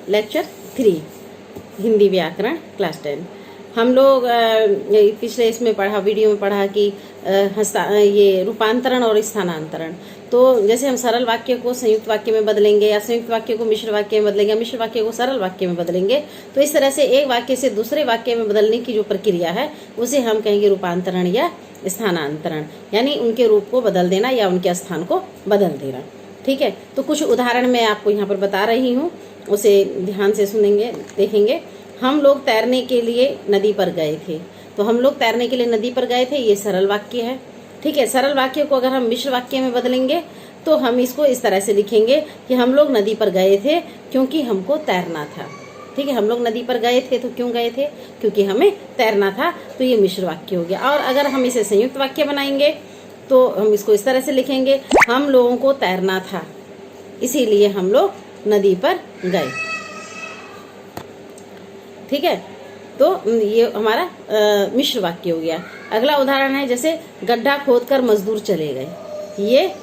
Lecture 3 Hindi व्याकरण class 10। हम लोग पिछले इसमें पढ़ा, वीडियो में पढ़ा कि ये रूपांतरण और स्थानांतरण। तो जैसे हम सरल वाक्य को संयुक्त वाक्य में बदलेंगे या संयुक्त वाक्य को मिश्र वाक्य में बदलेंगे, मिश्र वाक्य को सरल वाक्य में बदलेंगे, तो इस तरह से एक वाक्य से दूसरे वाक्य में बदलने की जो प्रक्रिया है उसे हम कहेंगे रूपांतरण या स्थानांतरण, यानी उनके रूप को बदल देना या उनके स्थान को बदल देना। ठीक है, तो कुछ उदाहरण मैं आपको यहाँ पर बता रही हूँ, उसे ध्यान से सुनेंगे, देखेंगे। हम लोग तैरने के लिए नदी पर गए थे। तो हम लोग तैरने के लिए नदी पर गए थे, ये सरल वाक्य है। ठीक है, सरल वाक्य को अगर हम मिश्र वाक्य में बदलेंगे तो हम इसको इस तरह से लिखेंगे कि हम लोग नदी पर गए थे क्योंकि हमको तैरना था। ठीक है, हम लोग नदी पर गए थे तो क्यों गए थे? क्योंकि हमें तैरना था। तो ये मिश्र वाक्य हो गया। और अगर हम इसे संयुक्त वाक्य बनाएंगे तो हम इसको इस तरह से लिखेंगे, हम लोगों को तैरना था इसीलिए हम लोग नदी पर गए। ठीक है, तो ये हमारा मिश्र वाक्य हो गया। अगला उदाहरण है जैसे गड्ढा खोदकर मजदूर चले गए। ये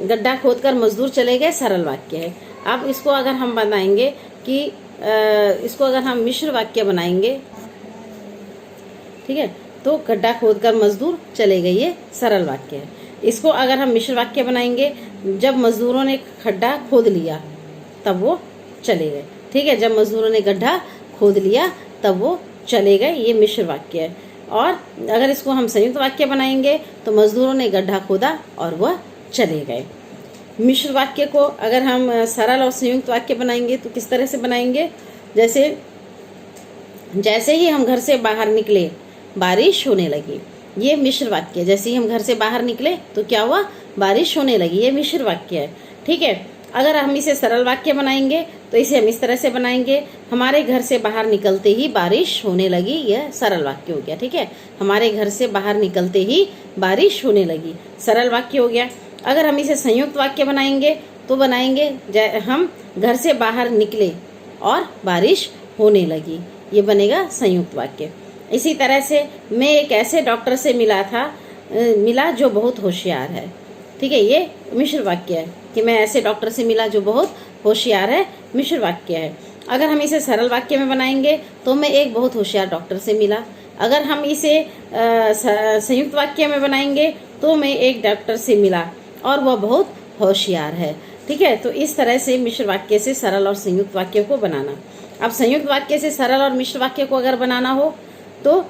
गड्ढा खोदकर मजदूर चले गए सरल वाक्य है। अब इसको अगर हम बनाएंगे कि इसको अगर हम मिश्र वाक्य बनाएंगे, ठीक है, तो गड्ढा खोदकर मजदूर चले गए, ये सरल वाक्य है। इसको अगर हम मिश्र वाक्य बनाएंगे, जब मजदूरों ने खड्डा खोद लिया तब वो चले गए। ठीक है, जब मजदूरों ने गड्ढा खोद लिया तब वो चले गए, ये मिश्र वाक्य है। और अगर इसको हम संयुक्त वाक्य बनाएंगे तो मजदूरों ने गड्ढा खोदा और वह चले गए। मिश्र वाक्य को अगर हम सरल और संयुक्त वाक्य बनाएंगे तो किस तरह से बनाएंगे? जैसे ही हम घर से बाहर निकले बारिश होने लगी, ये मिश्र वाक्य है। जैसे ही हम घर से बाहर निकले तो क्या हुआ? बारिश होने लगी, ये मिश्र वाक्य है। ठीक है, अगर हम इसे सरल वाक्य बनाएंगे तो इसे हम इस तरह से बनाएंगे, हमारे घर से बाहर निकलते ही बारिश होने लगी, यह सरल वाक्य हो गया। ठीक है, हमारे घर से बाहर निकलते ही बारिश होने लगी, सरल वाक्य हो गया। अगर हम इसे संयुक्त वाक्य बनाएंगे तो बनाएंगे हम घर से बाहर निकले और बारिश होने लगी, ये बनेगा संयुक्त वाक्य। इसी तरह से मैं एक ऐसे डॉक्टर से मिला जो बहुत होशियार है। ठीक है, ये मिश्र वाक्य है कि मैं ऐसे डॉक्टर से मिला जो बहुत होशियार है, मिश्र वाक्य है। अगर हम इसे सरल वाक्य में बनाएंगे तो मैं एक बहुत होशियार डॉक्टर से मिला। अगर हम इसे संयुक्त वाक्य में बनाएंगे तो मैं एक डॉक्टर से मिला और वह बहुत होशियार है। ठीक है, तो इस तरह से मिश्र वाक्य से सरल और संयुक्त वाक्य को बनाना। अब संयुक्त वाक्य से सरल और मिश्र वाक्य को अगर बनाना हो तो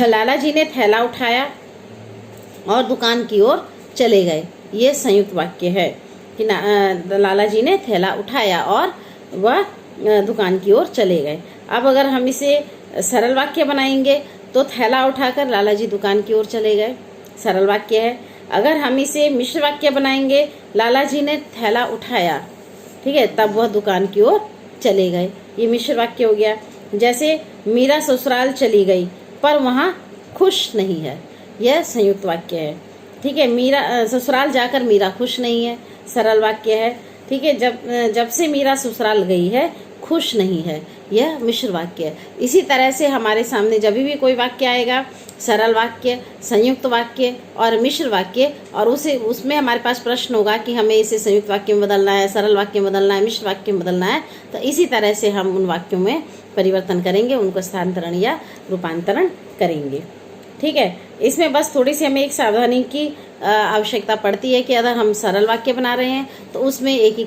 लाला जी ने थैला उठाया और दुकान की ओर चले गए, ये संयुक्त वाक्य है कि लाला जी ने थैला उठाया और वह दुकान की ओर चले गए। अब अगर हम इसे सरल वाक्य बनाएंगे तो थैला उठाकर लाला जी दुकान की ओर चले गए, सरल वाक्य है। अगर हम इसे मिश्र वाक्य बनाएंगे, लाला जी ने थैला उठाया, ठीक है, तब वह दुकान की ओर चले गए, ये मिश्र वाक्य हो गया। जैसे मीरा ससुराल चली गई पर वहाँ खुश नहीं है, यह संयुक्त वाक्य है। ठीक है, मीरा ससुराल जाकर मीरा खुश नहीं है, सरल वाक्य है। ठीक है, जब से मीरा ससुराल गई है खुश नहीं है, यह मिश्र वाक्य है। इसी तरह से हमारे सामने जब भी कोई वाक्य आएगा, सरल वाक्य, संयुक्त वाक्य और मिश्र वाक्य, और उसमें हमारे पास प्रश्न होगा कि हमें इसे संयुक्त वाक्य में बदलना है, सरल वाक्य में बदलना है, मिश्र वाक्य में बदलना है, तो इसी तरह से हम उन वाक्यों में परिवर्तन करेंगे, उनको स्थानांतरण या रूपांतरण करेंगे। ठीक है, इसमें बस थोड़ी सी हमें एक सावधानी की आवश्यकता पड़ती है कि अगर हम सरल वाक्य बना रहे हैं तो उसमें एक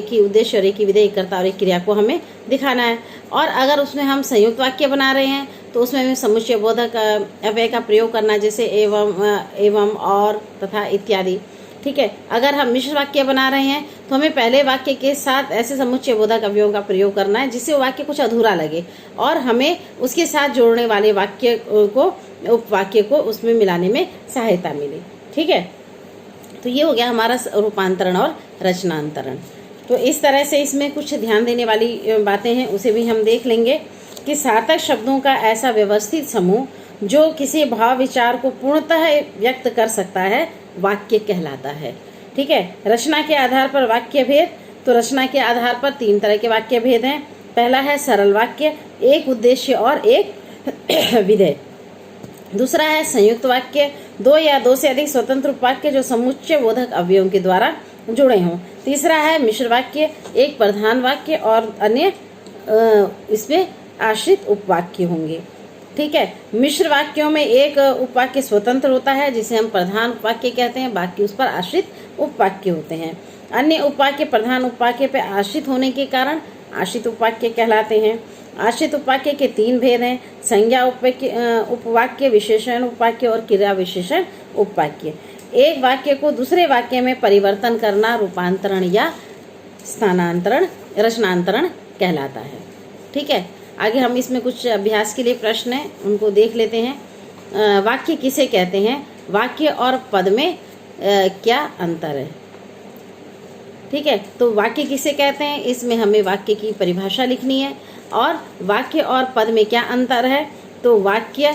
ही उद्देश्य और एक ही विधेय, एक कर्ता और एक क्रिया को हमें दिखाना है। और अगर उसमें हम संयुक्त वाक्य बना रहे हैं तो उसमें हमें समुच्चय बोधक अव्यय का प्रयोग करना, जैसे एवं और तथा इत्यादि। ठीक है, अगर हम मिश्र वाक्य बना रहे हैं तो हमें पहले वाक्य के साथ ऐसे समुच्चय बोधक अवयवों का प्रयोग करना है जिससे वो वाक्य कुछ अधूरा लगे और हमें उसके साथ जोड़ने वाले वाक्य को, उपवाक्य को उसमें मिलाने में सहायता मिले। ठीक है, तो ये हो गया हमारा रूपांतरण और रचनांतरण। तो इस तरह से इसमें कुछ ध्यान देने वाली बातें हैं, उसे भी हम देख लेंगे कि सार्थक शब्दों का ऐसा व्यवस्थित समूह जो किसी भाव विचार को पूर्णतः व्यक्त कर सकता है वाक्य कहलाता है। ठीक है, रचना के आधार पर वाक्य भेद। तो रचना के आधार पर 3 तरह के वाक्य भेद हैं। पहला है सरल वाक्य, एक उद्देश्य और एक विधेय। दूसरा है संयुक्त वाक्य, 2 या 2 से अधिक स्वतंत्र वाक्य जो समुच्चय बोधक अवयवों के द्वारा जुड़े हों। तीसरा है मिश्र वाक्य, एक प्रधान वाक्य और अन्य इसमें आश्रित उपवाक्य होंगे। ठीक है, मिश्र वाक्यों में एक उपवाक्य स्वतंत्र होता है जिसे हम प्रधान उपवाक्य कहते हैं, बाकी उस पर आश्रित उपवाक्य होते हैं। अन्य उपवाक्य प्रधान उपवाक्य पर आश्रित होने के कारण आश्रित उपवाक्य कहलाते हैं। आश्रित उपवाक्य के 3 भेद हैं, संज्ञा उपवाक्य, विशेषण उपवाक्य और क्रिया विशेषण उपवाक्य। एक वाक्य को दूसरे वाक्य में परिवर्तन करना रूपांतरण या स्थानांतरण, रचनांतरण कहलाता है। ठीक है, आगे हम इसमें कुछ अभ्यास के लिए प्रश्न हैं, उनको देख लेते हैं। वाक्य किसे कहते हैं? वाक्य और पद में क्या अंतर है? ठीक है, तो वाक्य किसे कहते हैं, इसमें हमें वाक्य की परिभाषा लिखनी है। और वाक्य और पद में क्या अंतर है? तो वाक्य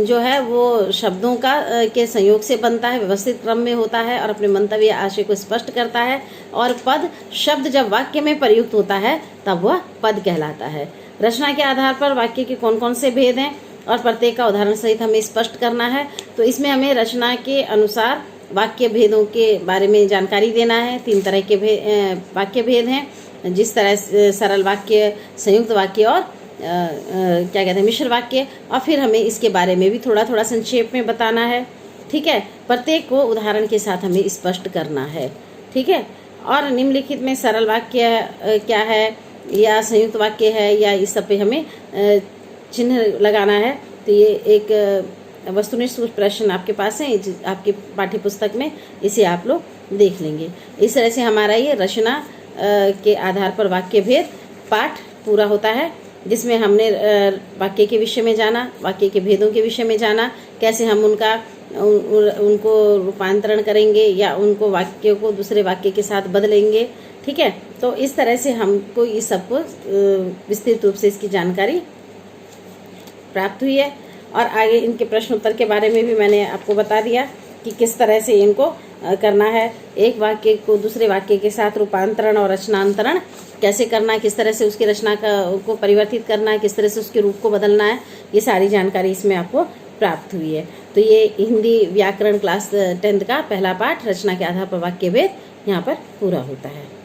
जो है वो शब्दों का के संयोग से बनता है, व्यवस्थित क्रम में होता है और अपने मंतव्य आशय को स्पष्ट करता है। और पद शब्द जब वाक्य में प्रयुक्त होता है तब वह पद कहलाता है। रचना के आधार पर वाक्य के कौन कौन से भेद हैं और प्रत्येक का उदाहरण सहित हमें स्पष्ट करना है। तो इसमें हमें रचना के अनुसार वाक्य भेदों के बारे में जानकारी देना है। 3 तरह के वाक्य भेद हैं, जिस तरह सरल वाक्य, संयुक्त वाक्य और क्या कहते हैं मिश्र वाक्य। और फिर हमें इसके बारे में भी थोड़ा थोड़ा संक्षेप में बताना है। ठीक है, प्रत्येक को उदाहरण के साथ हमें स्पष्ट करना है। ठीक है, और निम्नलिखित में सरल वाक्य क्या है या संयुक्त वाक्य है या इस सब पे हमें चिन्ह लगाना है। तो ये एक वस्तुनिष्ठ कुछ प्रश्न आपके पास है आपके पाठ्य पुस्तक में, इसे आप लोग देख लेंगे। इस तरह से हमारा ये रचना के आधार पर वाक्य भेद पाठ पूरा होता है, जिसमें हमने वाक्य के विषय में जाना, वाक्य के भेदों के विषय में जाना, कैसे हम उनको रूपांतरण करेंगे या उनको वाक्य को दूसरे वाक्य के साथ बदलेंगे। ठीक है, तो इस तरह से हमको इस सबको विस्तृत रूप से इसकी जानकारी प्राप्त हुई है। और आगे इनके प्रश्न उत्तर के बारे में भी मैंने आपको बता दिया कि किस तरह से इनको करना है। एक वाक्य को दूसरे वाक्य के साथ रूपांतरण और रचनांतरण कैसे करना है, किस तरह से उसकी रचना को परिवर्तित करना है, किस तरह से उसके रूप को बदलना है, ये सारी जानकारी इसमें आपको प्राप्त हुई है। तो ये हिंदी व्याकरण क्लास 10th का पहला पाठ रचना के आधार पर वाक्य भेद यहाँ पर पूरा होता है।